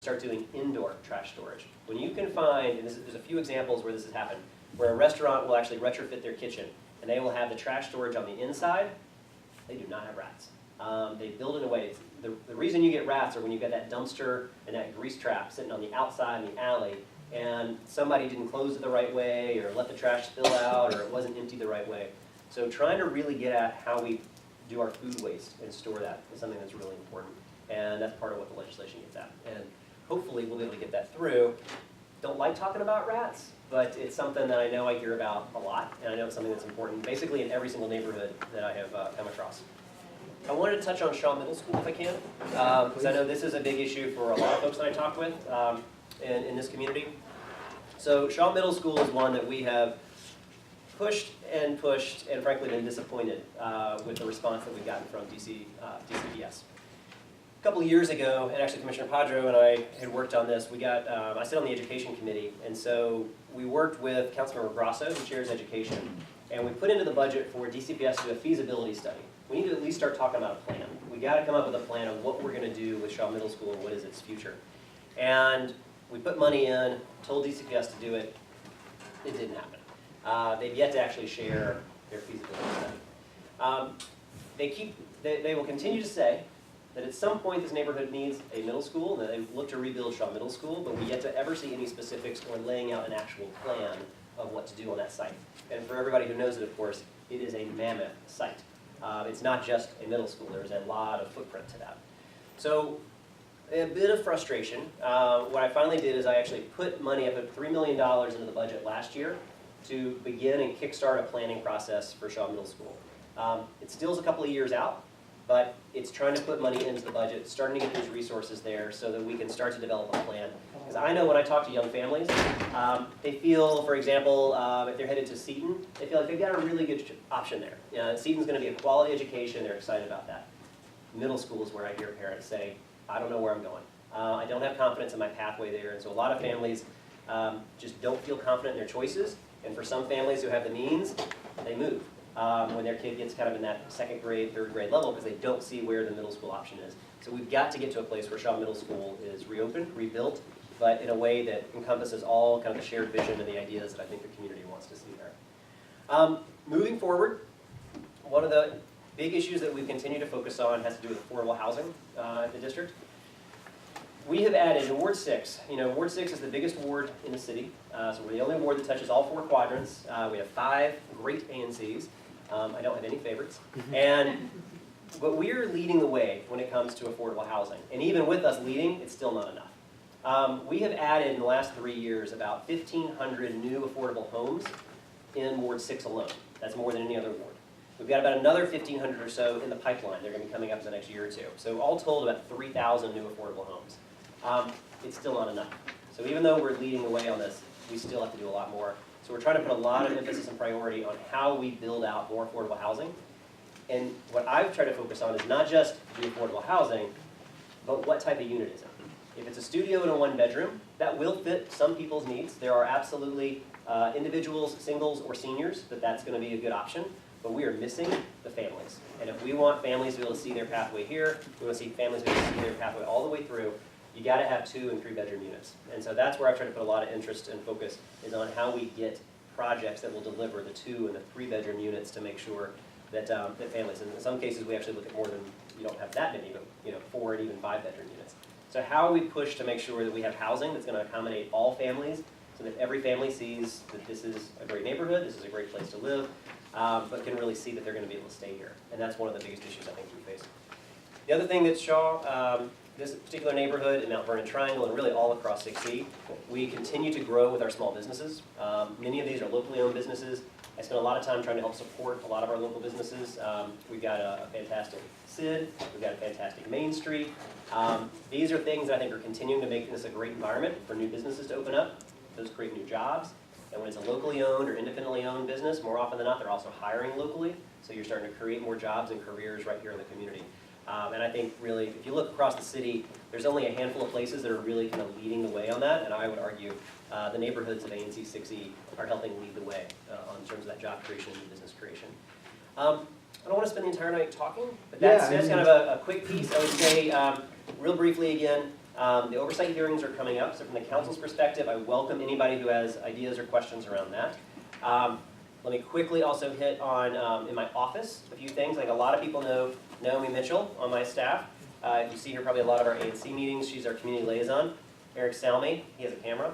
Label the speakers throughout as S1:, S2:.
S1: start doing indoor trash storage. When you can find, and there's a few examples where this has happened, where a restaurant will actually retrofit their kitchen, and they will have the trash storage on the inside. They do not have rats. They build it in a way. The reason you get rats are when you get that dumpster and that grease trap sitting on the outside in the alley, and somebody didn't close it the right way, or let the trash spill out, or it wasn't emptied the right way. So trying to really get at how we do our food waste and store that is something that's really important. And that's part of what the legislation gets at. And hopefully we'll be able to get that through. Don't like talking about rats, but it's something that I know I hear about a lot, and I know it's something that's important basically in every single neighborhood that I have come across. I wanted to touch on Shaw Middle School if I can, because I know this is a big issue for a lot of folks that I talk with in this community. So Shaw Middle School is one that we have pushed and frankly been disappointed with the response that we've gotten from DCPS. A couple of years ago, and actually Commissioner Padro and I had worked on this, I sit on the education committee, and so we worked with Councilmember Grasso, who chairs education, and we put into the budget for DCPS to do a feasibility study. We need to at least start talking about a plan. We got to come up with a plan of what we're going to do with Shaw Middle School and what is its future. And we put money in, told DCPS to do it. It didn't happen. They've yet to actually share their feasibility study. They will continue to say that at some point this neighborhood needs a middle school, and that they look to rebuild Shaw Middle School, but we yet to ever see any specifics or laying out an actual plan of what to do on that site. And for everybody who knows it, of course, it is a mammoth site. It's not just a middle school. There's a lot of footprint to that. So a bit of frustration. What I finally did is I actually put money, I put $3 million into the budget last year to begin and kickstart a planning process for Shaw Middle School. It still is a couple of years out, but it's trying to put money into the budget, starting to get those resources there so that we can start to develop a plan. Because I know when I talk to young families, they feel, for example, if they're headed to Seton, they feel like they've got a really good option there. You know, Seton's going to be a quality education, they're excited about that. Middle school is where I hear parents say, I don't know where I'm going. I don't have confidence in my pathway there, and so a lot of families just don't feel confident in their choices, and for some families who have the means, they move. When their kid gets kind of in that second grade, third grade level because they don't see where the middle school option is. So we've got to get to a place where Shaw Middle School is reopened, rebuilt, but in a way that encompasses all kind of the shared vision and the ideas that I think the community wants to see there. Moving forward, one of the big issues that we continue to focus on has to do with affordable housing at the district. We have added in Ward 6, Ward 6 is the biggest ward in the city, so we're the only ward that touches all 4 quadrants. We have 5 great ANCs. I don't have any favorites. But we're leading the way when it comes to affordable housing. And even with us leading, it's still not enough. We have added in the last 3 years about 1,500 new affordable homes in Ward 6 alone. That's more than any other ward. We've got about another 1,500 or so in the pipeline. They're going to be coming up in the next year or two. So all told, about 3,000 new affordable homes. It's still not enough. So even though we're leading the way on this, we still have to do a lot more. So we're trying to put a lot of emphasis and priority on how we build out more affordable housing. And what I've tried to focus on is not just the affordable housing, but what type of unit is it? If it's a studio and a 1-bedroom, that will fit some people's needs. There are absolutely individuals, singles, or seniors that's going to be a good option. But we are missing the families. And if we want families to be able to see their pathway here, we want to see families be able to see their pathway all the way through, you got to have 2- and 3-bedroom units. And so that's where I've tried to put a lot of interest and focus is on how we get projects that will deliver the 2- and the 3-bedroom units to make sure that, that families, and in some cases we actually look at more than, you don't have that many, but 4 and even 5-bedroom units. So how we push to make sure that we have housing that's going to accommodate all families so that every family sees that this is a great neighborhood, this is a great place to live, but can really see that they're going to be able to stay here. And that's one of the biggest issues I think we face. The other thing that Shaw, this particular neighborhood in Mount Vernon Triangle and really all across 6E, we continue to grow with our small businesses. Many of these are locally owned businesses. I spend a lot of time trying to help support a lot of our local businesses. We've got a fantastic SID, we've got a fantastic Main Street. These are things that I think are continuing to make this a great environment for new businesses to open up. Those create new jobs. And when it's a locally owned or independently owned business, more often than not, they're also hiring locally. So you're starting to create more jobs and careers right here in the community. And I think really, if you look across the city, there's only a handful of places that are really kind of leading the way on that. And I would argue the neighborhoods of ANC 6E are helping lead the way in terms of that job creation and business creation. I don't want to spend the entire night talking, but that's kind of a quick piece. I would say, real briefly again, The oversight hearings are coming up, so from the council's perspective, I welcome anybody who has ideas or questions around that. Let me quickly also hit on, in my office, a few things. Like a lot of people know Naomi Mitchell on my staff. You see her probably a lot of our ANC meetings. She's our community liaison. Eric Salmi, he has a camera.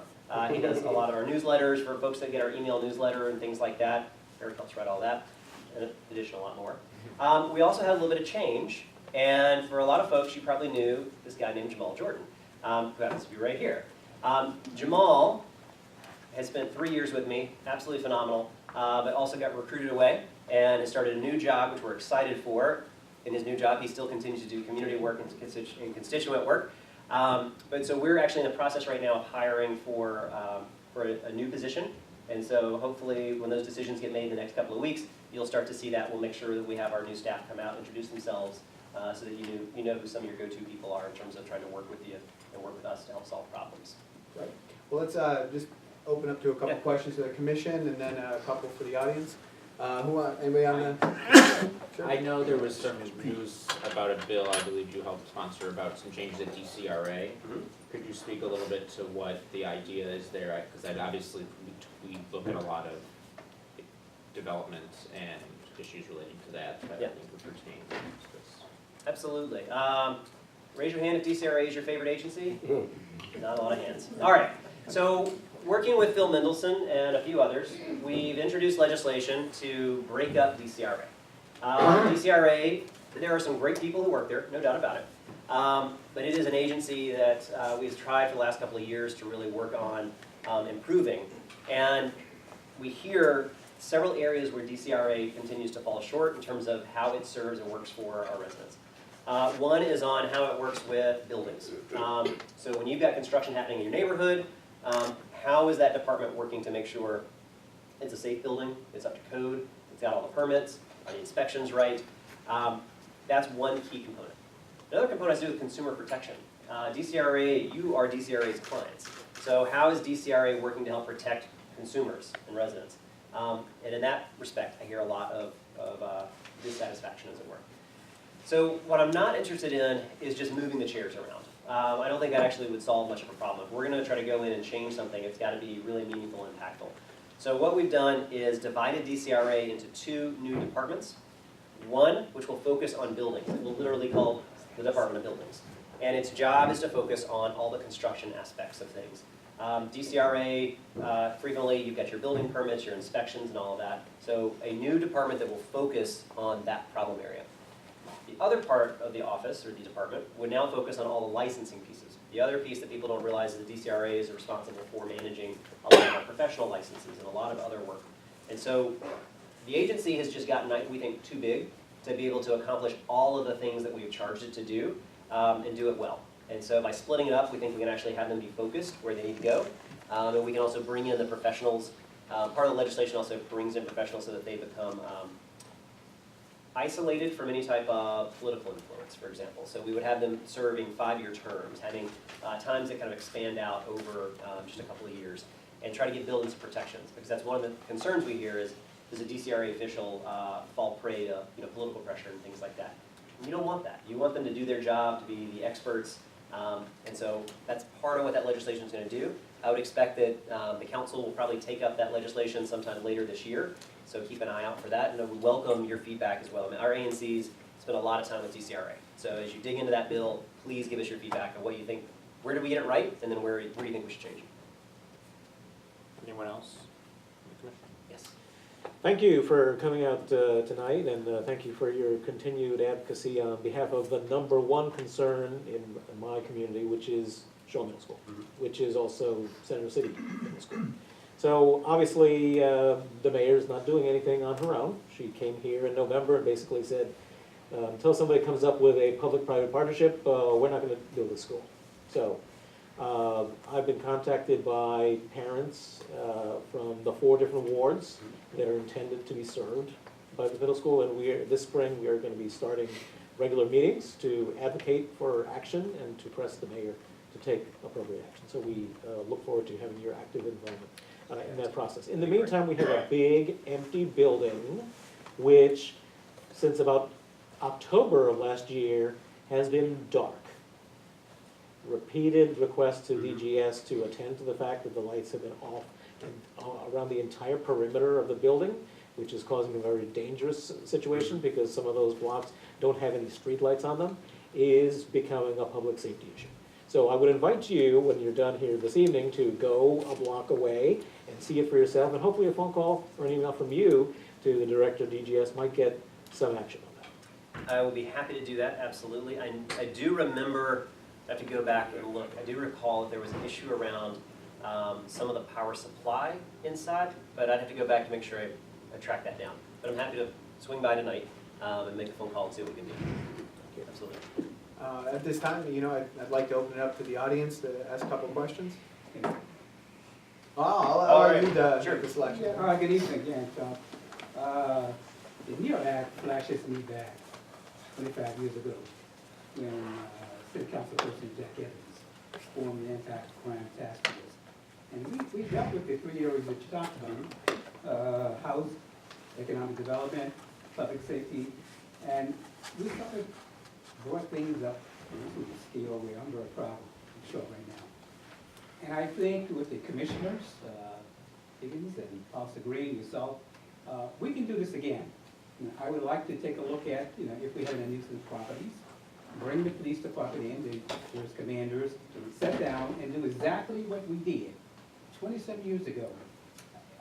S1: He does a lot of our newsletters for folks that get our email newsletter and things like that. Eric helps write all that, and in addition, a lot more. We also had a little bit of change, and for a lot of folks, you probably knew this guy named Jamal Jordan, who happens to be right here. Jamal has spent 3 years with me, absolutely phenomenal, but also got recruited away and has started a new job, which we're excited for. In his new job, he still continues to do community work and constituent work. But so we're actually in the process right now of hiring for a new position. And so hopefully when those decisions get made in the next couple of weeks, you'll start to see that. We'll make sure that we have our new staff come out, introduce themselves, so that you know who some of your go-to people are in terms of trying to work with you and work with us to help solve problems.
S2: Right. Well, let's just open up to a couple questions to the commission and then a couple for the audience. Anybody on the? Sure.
S3: I know there was some news about a bill I believe you helped sponsor about some changes at DCRA.
S1: Mm-hmm.
S3: Could you speak a little bit to what the idea is there? Because obviously we look at a lot of developments and issues relating to that that
S1: Yeah.
S3: I think would pertain to this.
S1: Absolutely. Raise your hand if DCRA is your favorite agency. Not a lot of hands. All right. So working with Phil Mendelson and a few others, we've introduced legislation to break up DCRA. DCRA, there are some great people who work there, no doubt about it. But it is an agency that we've tried for the last couple of years to really work on improving. And we hear several areas where DCRA continues to fall short in terms of how it serves and works for our residents. One is on how it works with buildings. So when you've got construction happening in your neighborhood, how is that department working to make sure it's a safe building, it's up to code, it's got all the permits, are the inspections right? That's one key component. Another component has to do with consumer protection. DCRA, you are DCRA's clients. So how is DCRA working to help protect consumers and residents? And in that respect, I hear a lot of dissatisfaction, as it were. So what I'm not interested in is just moving the chairs around. I don't think that actually would solve much of a problem. If we're going to try to go in and change something, it's got to be really meaningful and impactful. So what we've done is divided DCRA into 2 new departments. One, which will focus on buildings. It will literally call the Department of Buildings. And its job is to focus on all the construction aspects of things. DCRA, frequently you've got your building permits, your inspections, and all of that. So a new department that will focus on that problem area. The other part of the office, or the department, would now focus on all the licensing pieces. The other piece that people don't realize is the DCRA is responsible for managing a lot of our professional licenses and a lot of other work. And so the agency has just gotten, we think, too big to be able to accomplish all of the things that we've charged it to do and do it well. And so by splitting it up, we think we can actually have them be focused where they need to go. And we can also bring in the professionals. Part of the legislation also brings in professionals so that they become isolated from any type of political influence, for example. So we would have them serving 5-year terms, having times that kind of expand out over just a couple of years, and try to get buildings protections, because that's one of the concerns we hear is, does a DCRA official fall prey to political pressure and things like that? And you don't want that. You want them to do their job, to be the experts, and so that's part of what that legislation is going to do. I would expect that the council will probably take up that legislation sometime later this year, so keep an eye out for that, and we welcome your feedback as well. I mean, our ANCs spend a lot of time with DCRA, so as you dig into that bill, please give us your feedback on what you think, where did we get it right, and then where do you think we should change it?
S3: Anyone else? Commissioner?
S1: Yes.
S4: Thank you for coming out tonight, and thank you for your continued advocacy on behalf of the #1 concern in my community, which is Shaw Middle School, which is also Center City Middle School. So obviously, the mayor's not doing anything on her own. She came here in November and basically said, until somebody comes up with a public-private partnership, we're not going to build a school. So I've been contacted by parents from the 4 different wards that are intended to be served by the middle school, and this spring we are going to be starting regular meetings to advocate for action and to press the mayor to take appropriate action. So we look forward to having your active involvement in that process. In the meantime, we have a big empty building, which since about October of last year has been dark. repeated requests to
S1: Mhm.
S4: DGS to attend to the fact that the lights have been off around the entire perimeter of the building, which is causing a very dangerous situation because some of those blocks don't have any streetlights on them, is becoming a public safety issue. So I would invite you, when you're done here this evening, to go a block away and see it for yourself, and hopefully a phone call or an email from you to the director of DGS might get some action on that.
S1: I will be happy to do that, absolutely. I do remember, I have to go back and look, I do recall that there was an issue around some of the power supply inside, but I'd have to go back to make sure I track that down. But I'm happy to swing by tonight and make a phone call and see what we can do. Absolutely.
S2: At this time, I'd like to open it up to the audience to ask a couple questions. I'll let you
S1: Sure.
S2: make the selection.
S5: Good evening again, Tom. The NEO Act flashes me back 25 years ago when City Council Person Jack Evans formed the Anti-Crime Task Force. And we dealt with the three areas that you talked about, house, economic development, public safety, and we sort of brought things up to the scale where I'm very proud to show right now. And I think with the commissioners, Higgins and Officer Green, yourself, we can do this again. I would like to take a look at, if we have any nuisance properties, bring the police department in, there's commanders, sit down and do exactly what we did 27 years ago.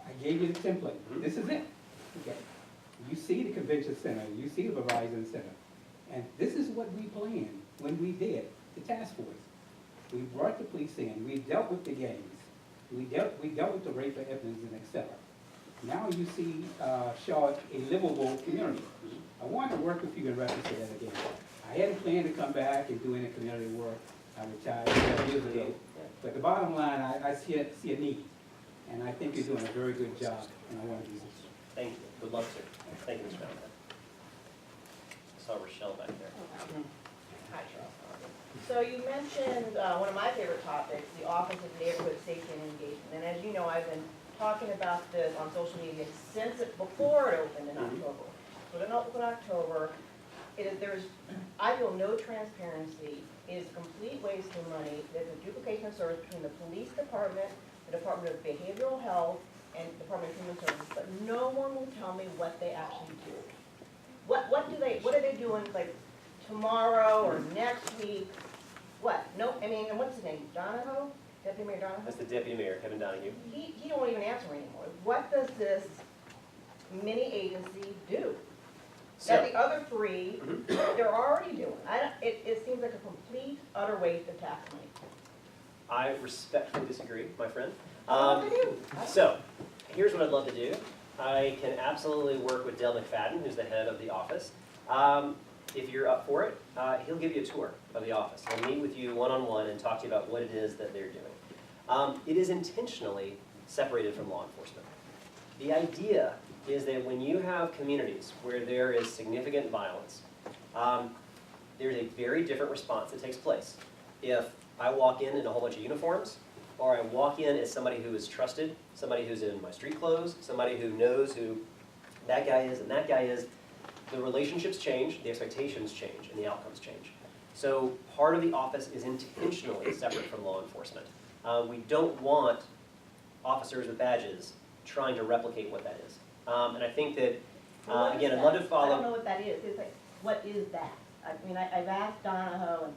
S5: I gave you the template. This is it. Okay. You see the convention center, you see the Verizon Center. And this is what we planned when we did the task force. We brought the police in, we dealt with the gangs, we dealt with the rape of Evans and et cetera. Now you see Shaw a livable community. I want to work with you in reference to that again. I hadn't planned to come back and do any community work. I retired 12 years ago. But the bottom line, I see a need. And I think you're doing a very good job, and I want to use it.
S1: Thank you. Would love to. Thank you, Mr. Valentine. I saw Rochelle back there.
S6: Hi, Charles. So you mentioned one of my favorite topics, the Office of Neighborhood Safety and Engagement. And as you know, I've been talking about this on social media before it opened in October. So it opened in October. I feel no transparency. It is a complete waste of money. There's a duplication of service between the police department, the Department of Behavioral Health, and the Department of Human Services, but no one will tell me what they actually do. What are they doing, like, tomorrow or next week? What? No, and what's his name? Donahoe? Deputy Mayor Donahoe?
S1: That's the Deputy Mayor, Kevin Donahue.
S6: He don't even answer anymore. What does this mini agency do? That the other three, they're already doing. It seems like a complete, utter waste of tax money.
S1: I respectfully disagree, my friend.
S6: What do they do?
S1: So, here's what I'd love to do. I can absolutely work with Dale McFadden, who's the head of the office. If you're up for it, he'll give you a tour of the office. He'll meet with you one-on-one and talk to you about what it is that they're doing. It is intentionally separated from law enforcement. The idea is that when you have communities where there is significant violence, there's a very different response that takes place. If I walk in a whole bunch of uniforms, or I walk in as somebody who is trusted, somebody who's in my street clothes, somebody who knows who that guy is and that guy is, the relationships change, the expectations change, and the outcomes change. So part of the office is intentionally separate from law enforcement. We don't want officers with badges trying to replicate what that is. And I think that, again, I'd love to
S6: I don't know
S1: follow.
S6: what that is. It's like, what is that? I mean, I've asked Donahoe,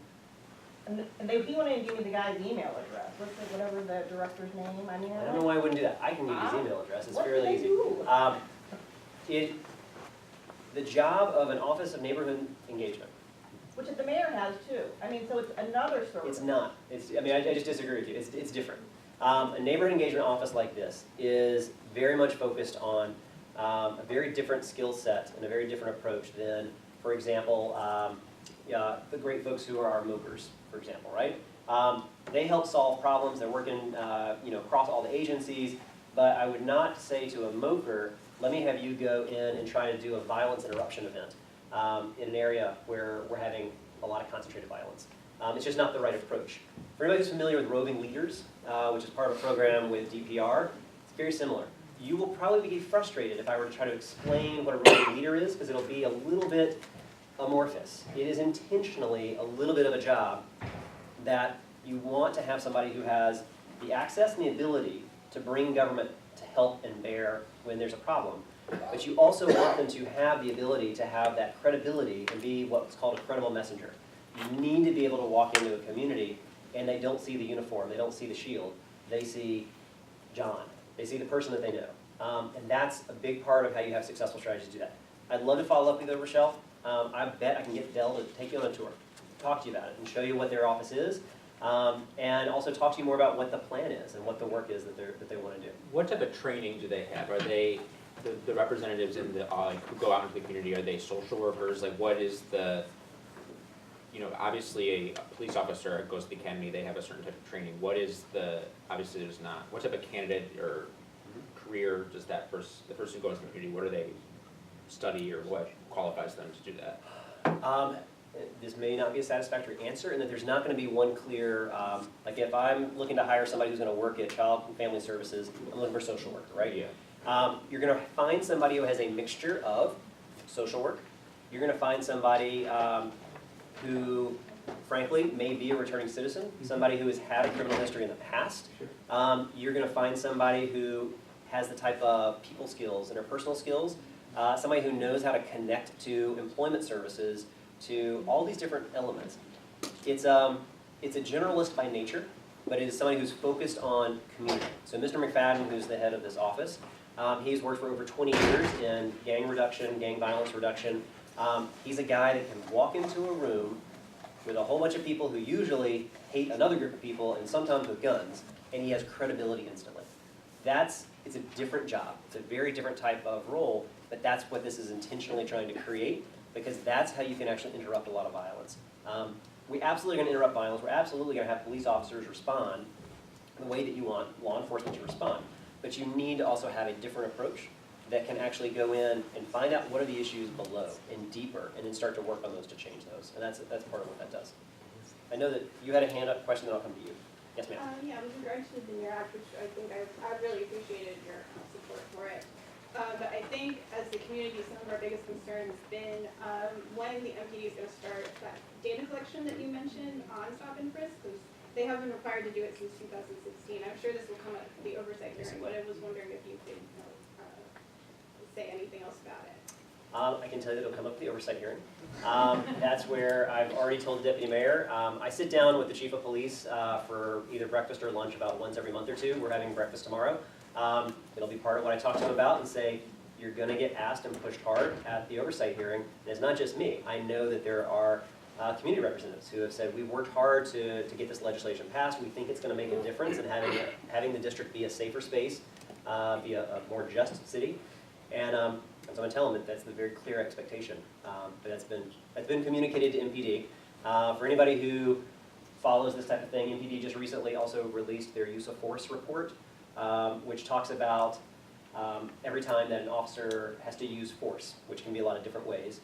S6: and he wanted to give me the guy's email address. Whatever the director's name. I mean,
S1: I don't know why I wouldn't do that. I can give you his email address. It's
S6: What do
S1: fairly
S6: they
S1: easy.
S6: do?
S1: The job of an Office of Neighborhood Engagement,
S6: Which the mayor has too. I mean, so it's another service.
S1: it's not. I just disagree with you. It's different. A neighborhood engagement office like this is very much focused on a very different skill set and a very different approach than, for example, the great folks who are our MOPers, for example, right? They help solve problems. They're working across all the agencies. But I would not say to a MOPer, let me have you go in and try to do a violence interruption event in an area where we're having a lot of concentrated violence. It's just not the right approach. For anybody who's familiar with Roving Leaders, which is part of a program with DPR, it's very similar. You will probably be frustrated if I were to try to explain what a roving leader is, because it'll be a little bit amorphous. It is intentionally a little bit of a job that You want to have somebody who has the access and the ability to bring government to help and bear when there's a problem. But you also want them to have the ability to have that credibility and be what's called a credible messenger. You need to be able to walk into a community and they don't see the uniform, they don't see the shield, they see John, they see the person that they know. And that's a big part of how you have successful strategies to do that. I'd love to follow up with you, Rochelle. I bet I can get Dell to take you on a tour, talk to you about it, and show you what their office is, and also talk to you more about what the plan is and what the work is that they want to do.
S3: What type of training do they have? Are they, the representatives in the, who go out into the community, are they social workers? Like what is the, you know, obviously a police officer goes to the academy, they have a certain type of training. What is the, obviously there's not, what type of candidate or career does that the person who goes to the community, what do they study or what qualifies them to do that?
S1: This may not be a satisfactory answer in that there's not going to be one clear, like if I'm looking to hire somebody who's going to work at Child and Family Services, I'm looking for a social worker, right?
S3: Yeah.
S1: You're going to find somebody who has a mixture of social work. You're going to find somebody who, frankly, may be a returning citizen, somebody who has had a criminal history in the past. You're going to find somebody who has the type of people skills, interpersonal skills, somebody who knows how to connect to employment services, to all these different elements. It's a generalist by nature, but it is somebody who's focused on community. So Mr. McFadden, who's the head of this office, he's worked for over 20 years in gang reduction, gang violence reduction. He's a guy that can walk into a room with a whole bunch of people who usually hate another group of people and sometimes with guns, and he has credibility instantly. It's a different job. It's a very different type of role, but that's what this is intentionally trying to create, because that's how you can actually interrupt a lot of violence. We absolutely are going to interrupt violence. We're absolutely going to have police officers respond in the way that you want law enforcement to respond. But you need to also have a different approach that can actually go in and find out what are the issues below and deeper, and then start to work on those to change those. And that's part of what that does. I know that you had a hand up question, then I'll come to you. Yes, ma'am.
S7: Yeah, with regards to the NEAR Act, which I think I've really appreciated your support for it. But I think as the community, some of our biggest concerns has been when the MPD is going to start that data collection that you mentioned on stop and frisk, because they have been required to do it since 2016. I'm sure this will come up at the oversight hearing, but I was wondering if you could say anything else about it.
S1: I can tell you that it'll come up at the oversight hearing. That's where I've already told the deputy mayor. I sit down with the chief of police for either breakfast or lunch about once every month or two. We're having breakfast tomorrow. It'll be part of what I talk to him about and say, you're going to get asked and pushed hard at the oversight hearing. And it's not just me. I know that there are community representatives who have said, we've worked hard to get this legislation passed. We think it's going to make a difference in having the district be a safer space, be a more just city. And so I'm going to tell them that that's the very clear expectation. But that's been communicated to MPD. For anybody who follows this type of thing, MPD just recently also released their use of force report, which talks about every time that an officer has to use force, which can be a lot of different ways,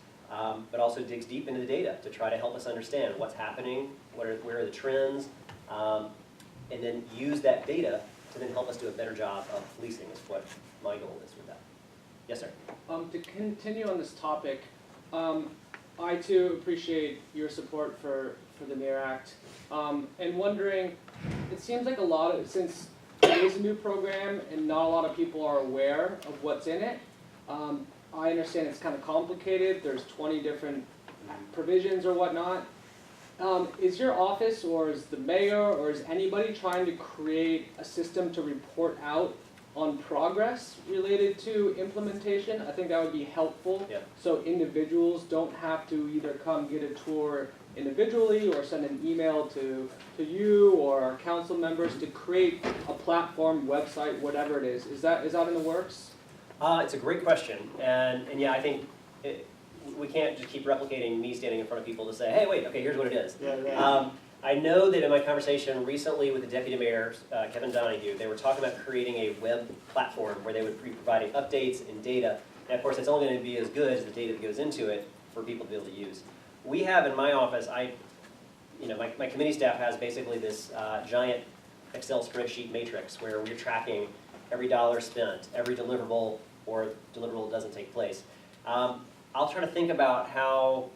S1: but also digs deep into the data to try to help us understand what's happening, where are the trends, and then use that data to then help us do a better job of policing is what my goal is with that. Yes, sir.
S8: To continue on this topic, I too appreciate your support for the NEAR Act, and wondering, it seems like since it is a new program and not a lot of people are aware of what's in it, I understand it's kind of complicated, there's 20 different provisions or whatnot. Is your office or is the mayor or is anybody trying to create a system to report out on progress related to implementation? I think that would be helpful.
S1: Yeah.
S8: So individuals don't have to either come get a tour individually or send an email to you or our council members to create a platform, website, whatever it is. Is that in the works?
S1: It's a great question, and yeah, I think we can't just keep replicating me standing in front of people to say, hey, wait, okay, here's what it is.
S2: Yeah.
S1: I know that in my conversation recently with the deputy mayor, Kevin Donahue, they were talking about creating a web platform where they would be providing updates and data. And of course, it's only going to be as good as the data that goes into it for people to be able to use. We have in my office, my committee staff has basically this giant Excel spreadsheet matrix where we're tracking every dollar spent, every deliverable or deliverable doesn't take place. I'll try to think about how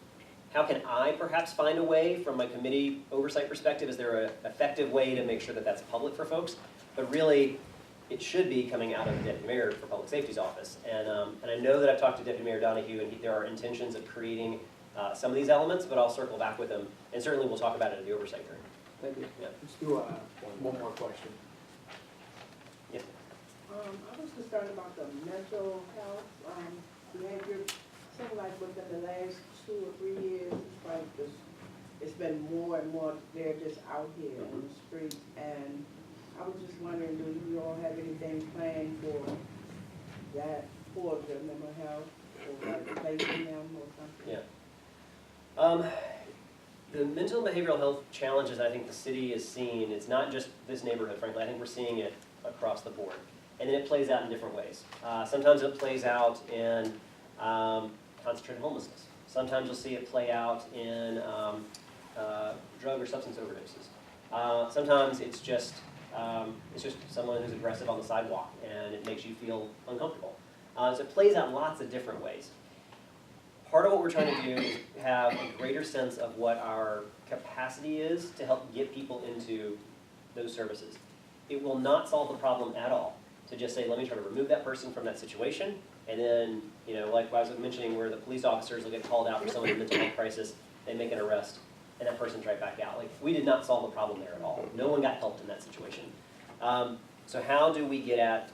S1: How can I perhaps find a way from my committee oversight perspective? Is there an effective way to make sure that that's public for folks? But really, it should be coming out of the Deputy Mayor for Public Safety's office. And I know that I've talked to Deputy Mayor Donahue, and there are intentions of creating some of these elements, but I'll circle back with him. And certainly we'll talk about it at the oversight hearing.
S8: Thank you.
S2: Let's do one more question.
S9: I was concerned about the mental health, behavior. Seems like within the last 2 or 3 years, it's been more and more, they're just out here in the streets. And I was just wondering, do you all have anything planned for that, for the mental health, or like placing them or something?
S1: Yeah. The mental and behavioral health challenges I think the city is seeing, it's not just this neighborhood, frankly. I think we're seeing it across the board. And then it plays out in different ways. Sometimes it plays out in concentrated homelessness. Sometimes you'll see it play out in drug or substance overdoses. Sometimes it's just someone who's aggressive on the sidewalk and it makes you feel uncomfortable. So it plays out in lots of different ways. Part of what we're trying to do is have a greater sense of what our capacity is to help get people into those services. It will not solve the problem at all to just say, let me try to remove that person from that situation, and then, you know, like I was mentioning where the police officers will get called out for someone in a mental health crisis, they make an arrest, and that person's right back out. Like, we did not solve the problem there at all. No one got helped in that situation. So how do we get at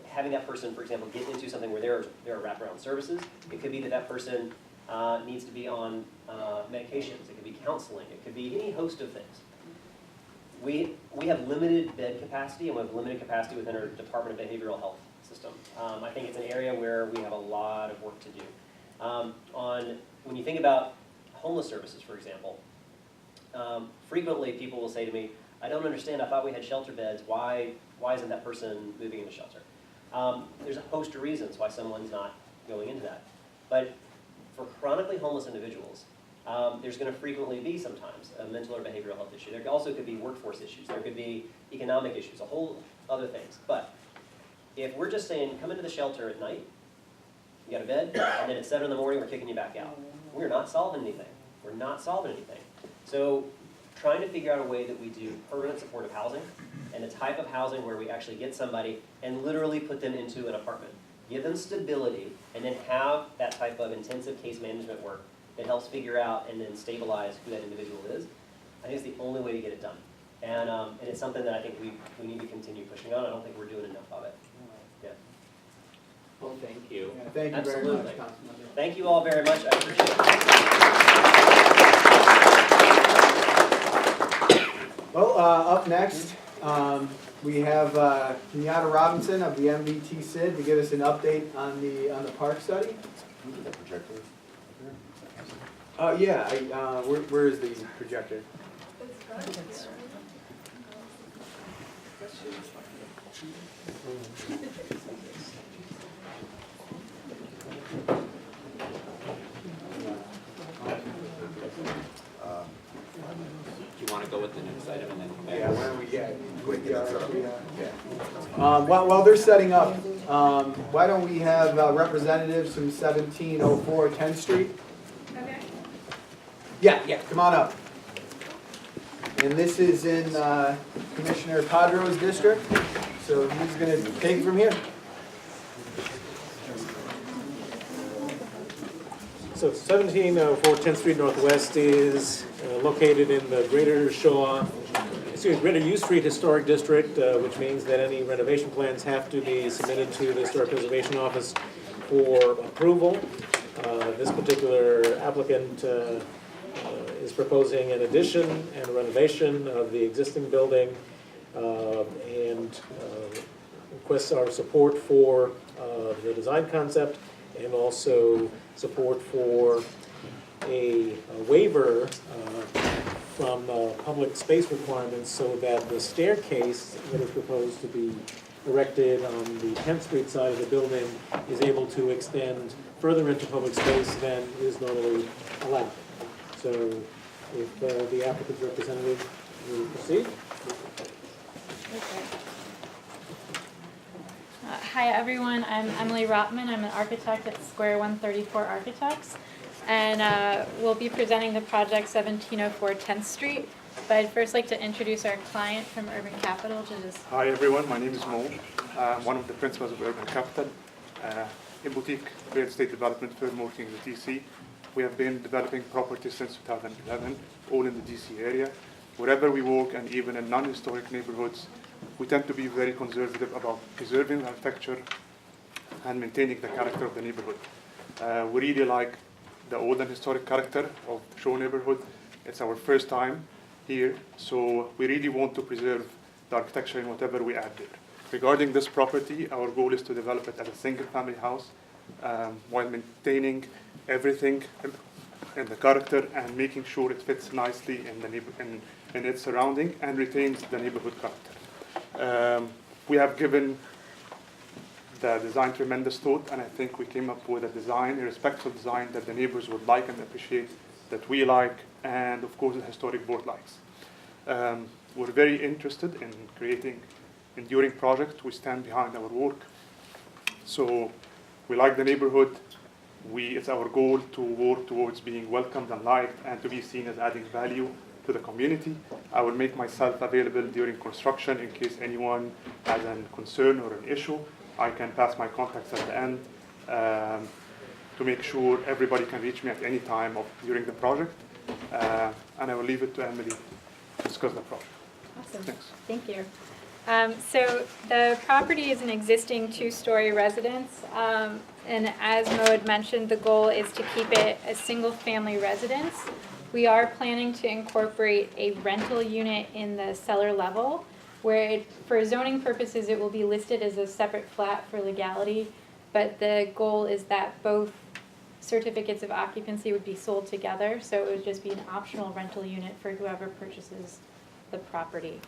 S1: having that person, for example, get into something where there are wraparound services? It could be that that person needs to be on medications. It could be counseling. It could be any host of things. We have limited bed capacity, and we have limited capacity within our Department of Behavioral Health system. I think it's an area where we have a lot of work to do. When you think about homeless services, for example, frequently people will say to me, I don't understand, I thought we had shelter beds, why isn't that person moving into shelter? There's a host of reasons why someone's not going into that. But for chronically homeless individuals, there's going to frequently be sometimes a mental or behavioral health issue. There also could be workforce issues. There could be economic issues, a whole other things. But if we're just saying, come into the shelter at night, you got a bed, and then at 7 in the morning we're kicking you back out, we're not solving anything. We're not solving anything. So trying to figure out a way that we do permanent supportive housing and the type of housing where we actually get somebody and literally put them into an apartment. Give them stability, and then have that type of intensive case management work that helps figure out and then stabilize who that individual is. I think it's the only way to get it done. And it's something that I think we need to continue pushing on. I don't think we're doing enough of it. Yeah.
S3: Well, thank you.
S2: Yeah, thank you very
S1: Absolutely.
S2: much, Councilman.
S1: Thank you all very much. I appreciate it.
S2: Well, up next, we have Kenyatta Robinson of the MVT SID to give us an update on the park study. Yeah, where is the projector?
S3: Do you want to go with the next item and then come back?
S2: Yeah, why don't we, while they're setting up, why don't we have representatives from 1704 10th Street?
S7: Okay.
S2: Yeah, come on up. And this is in Commissioner Padro's district, so he's going to take it from here.
S4: So 1704 10th Street Northwest is located in the Greater U Street Historic District, which means that any renovation plans have to be submitted to the Historic Preservation Office for approval. This particular applicant is proposing an addition and a renovation of the existing building and requests our support for the design concept and also support for a waiver from public space requirements so that the staircase that is proposed to be erected on the 10th Street side of the building is able to extend further into public space than is normally allowed. So if the applicant's representative will proceed.
S10: Hi everyone, I'm Emily Rotman. I'm an architect at Square 134 Architects. and we'll be presenting the project 1704 10th Street. But I'd first like to introduce our client from Urban Capital to just.
S11: Hi everyone, my name is Mo. I'm one of the principals of Urban Capital, a boutique real estate development firm working in the DC. We have been developing properties since 2011, all in the DC area. Wherever we work, and even in non-historic neighborhoods, we tend to be very conservative about preserving architecture and maintaining the character of the neighborhood. We really like the old and historic character of the Shaw neighborhood. It's our first time here, so we really want to preserve the architecture in whatever we add there. Regarding this property, our goal is to develop it as a single-family house while maintaining everything in the character and making sure it fits nicely in the in its surrounding and retains the neighborhood character. We have given the design tremendous thought, and I think we came up with a design, a respectful design that the neighbors would like and appreciate, that we like, and of course the historic board likes. We're very interested in creating enduring projects. We stand behind our work. So we like the neighborhood. It's our goal to work towards being welcomed and liked and to be seen as adding value to the community. I will make myself available during construction in case anyone has a concern or an issue. I can pass my contacts at the end to make sure everybody can reach me at any time during the project. And I will leave it to Emily to discuss the project.
S10: Awesome.
S11: Thanks.
S10: Thank you. So the property is an existing 2-story residence, and as Mo had mentioned, the goal is to keep it a single-family residence. We are planning to incorporate a rental unit in the cellar level, where for zoning purposes it will be listed as a separate flat for legality, but the goal is that both certificates of occupancy would be sold together, so it would just be an optional rental unit for whoever purchases the property.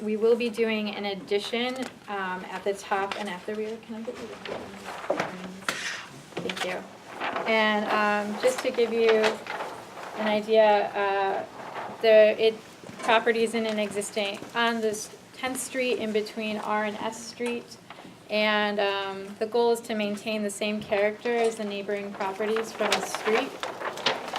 S10: We will be doing an addition at the top and at the rear. Can I get you the Thank you. And just to give you an idea, the property is in an existing on this 10th Street in between R and S Street, and the goal is to maintain the same character as the neighboring properties from the street.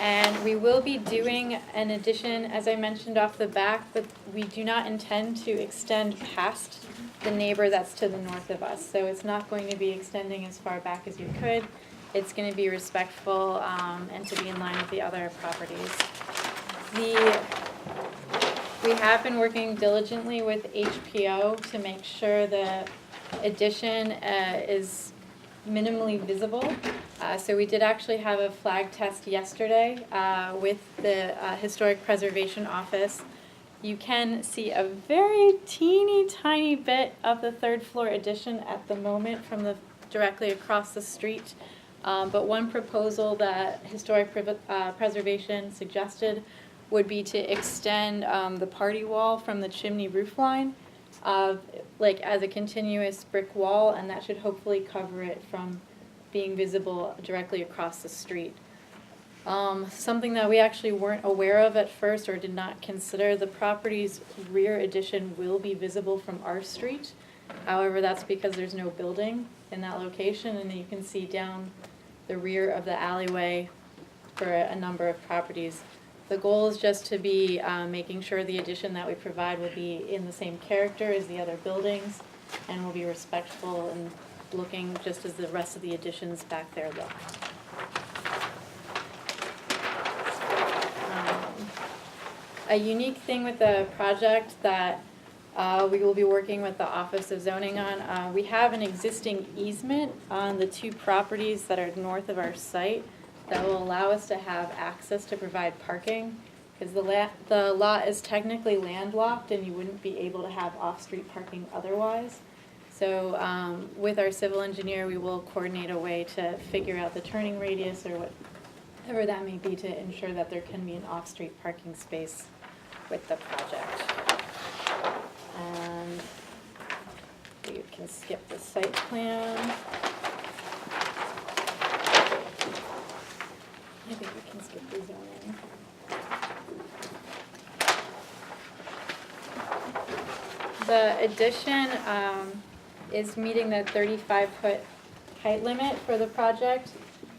S10: And we will be doing an addition, as I mentioned off the back, but we do not intend to extend past the neighbor that's to the north of us. So it's not going to be extending as far back as you could. It's going to be respectful and to be in line with the other properties. We have been working diligently with HPO to make sure the addition is minimally visible. So we did actually have a flag test yesterday with the Historic Preservation Office. You can see a very teeny tiny bit of the 3rd floor addition at the moment from directly across the street. But one proposal that Historic Preservation suggested would be to extend the party wall from the chimney roof line as a continuous brick wall, and that should hopefully cover it from being visible directly across the street. Something that we actually weren't aware of at first or did not consider, the property's rear addition will be visible from our street. However, that's because there's no building in that location, and you can see down the rear of the alleyway for a number of properties. The goal is just to be making sure the addition that we provide will be in the same character as the other buildings and will be respectful and looking just as the rest of the additions back there look. A unique thing with the project that we will be working with the Office of Zoning on, we have an existing easement on the 2 properties that are north of our site that will allow us to have access to provide parking, because the lot is technically landlocked and you wouldn't be able to have off-street parking otherwise. So with our civil engineer, we will coordinate a way to figure out the turning radius or whatever that may be to ensure that there can be an off-street parking space with the project. And you can skip the site plan. I think we can skip the zoning. The addition is meeting the 35-foot height limit for the project.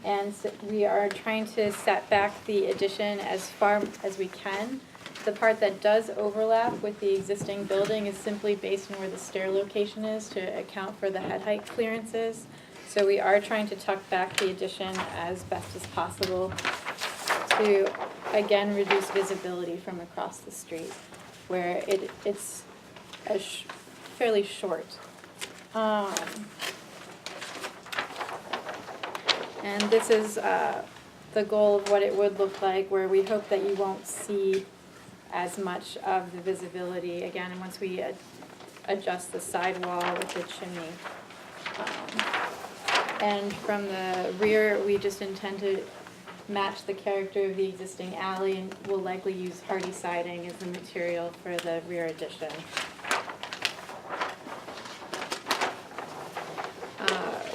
S10: And we are trying to set back the addition as far as we can. The part that does overlap with the existing building is simply based on where the stair location is to account for the head height clearances. So we are trying to tuck back the addition as best as possible to, again, reduce visibility from across the street, where it's fairly short. And this is the goal of what it would look like, where we hope that you won't see as much of the visibility, again, once we adjust the sidewall with the chimney. And from the rear, we just intend to match the character of the existing alley, and we'll likely use hardy siding as the material for the rear addition.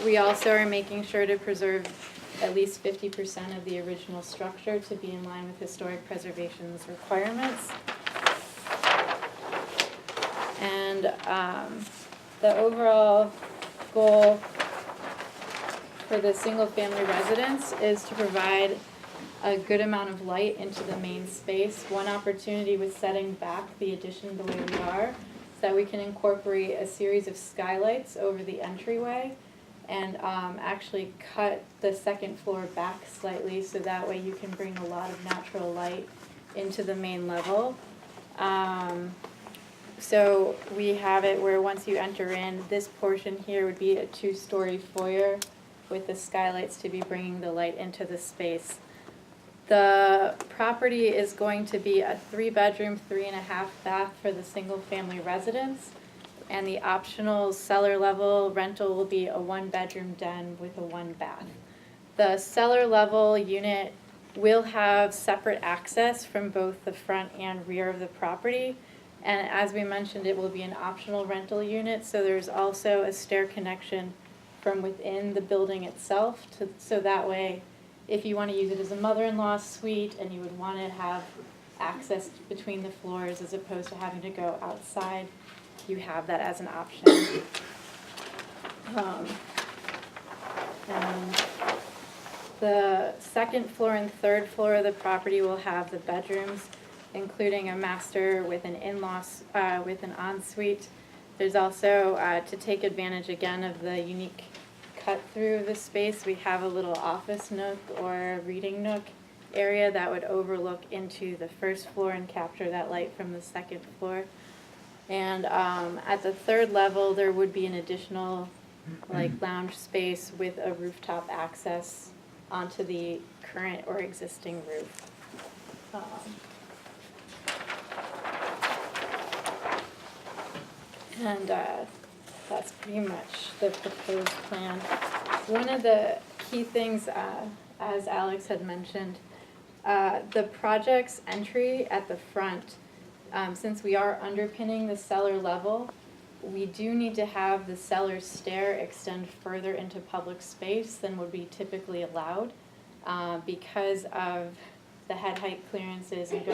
S10: We also are making sure to preserve at least 50% of the original structure to be in line with historic preservation's requirements. And the overall goal for the single-family residence is to provide a good amount of light into the main space. One opportunity with setting back the addition the way we are is that we can incorporate a series of skylights over the entryway and actually cut the second floor back slightly so that way you can bring a lot of natural light into the main level. So we have it where once you enter in, this portion here would be a 2-story foyer with the skylights to be bringing the light into the space. The property is going to be a 3-bedroom, 3.5 bath for the single-family residence, and the optional cellar level rental will be a 1-bedroom den with a 1 bath. The cellar level unit will have separate access from both the front and rear of the property. And as we mentioned, it will be an optional rental unit, so there's also a stair connection from within the building itself, so that way, if you want to use it as a mother-in-law suite and you would want to have access between the floors as opposed to having to go outside, you have that as an option. And the second floor and third floor of the property will have the bedrooms, including a master with an in-law, with an ensuite. There's also, to take advantage again of the unique cut through the space, we have a little office nook or reading nook area that would overlook into the first floor and capture that light from the second floor. And at the third level, there would be an additional lounge space with a rooftop access onto the current or existing roof. And that's pretty much the proposed plan. One of the key things, as Alex had mentioned, the project's entry at the front, since we are underpinning the cellar level, we do need to have the cellar stair extend further into public space than would be typically allowed because of the head height clearances and